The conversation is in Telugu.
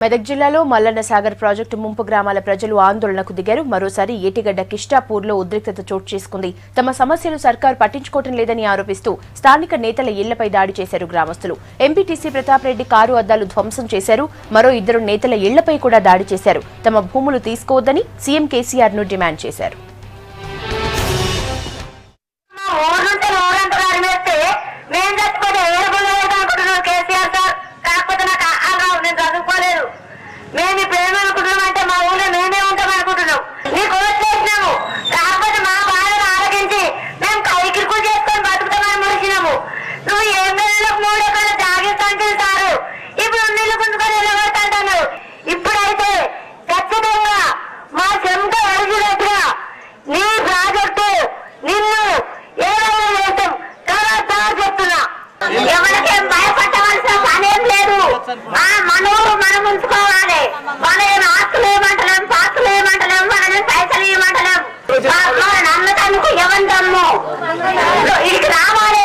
మెదక్ జిల్లాలో మల్లన్న సాగర్ ప్రాజెక్టు ముంపు గ్రామాల ప్రజలు ఆందోళనకు దిగారు. మరోసారి ఏటిగడ్డ కిష్టాపూర్లో ఉద్రిక్తత చోటు చేసుకుంది. తమ సమస్యలు సర్కారు పట్టించుకోవటం లేదని ఆరోపిస్తూ స్థానిక నేతల ఇళ్లపై దాడి చేశారు గ్రామస్తులు. ఎంపీటీసీ ప్రతాప్ రెడ్డి కారు అద్దాలు ధ్వంసం చేశారు. మరో ఇద్దరు నేతల ఇళ్లపై కూడా దాడి చేశారు. తమ భూములు తీసుకోవద్దని సీఎం కేసీఆర్ ను డిమాండ్ చేశారు. మేము ప్రేమ అనుకుంటున్నాం అంటే మా ఊళ్ళో మేమే ఉంటాం అనుకుంటున్నాం. నీకు వచ్చేసినాము కాకపోతే మా బాధను ఆలోచించి మేము కైకిరుకులు చేసుకొని బతుకుతామని ముడిచినాము. నువ్వు ఎమ్మెల్యేలకు 3 ఎకరాలు జాగిస్తాంటే సారు ఇప్పుడు నీళ్ళు గుంజుకొని నిలబడతాంటాను. ఇప్పుడైతే ఖచ్చితంగా మా చెంత అడిగినట్టుగా నీ ప్రాజెక్టు నిన్ను ఏమైనా చేస్తాం తర్వాత చెప్తున్నా. ఎవరికేం భయపడవలసిన పనేం లేదు. మన ఊరు మనం ఉంచుకోవాలి. మన ఏం ఆస్తులు ఏమంటలేం, పాస్తులు ఏమంటలేం, మన పైసలు ఏమంటలేం. నమ్మకానికి ఎవరి దమ్ము ఇడికి రావాలి.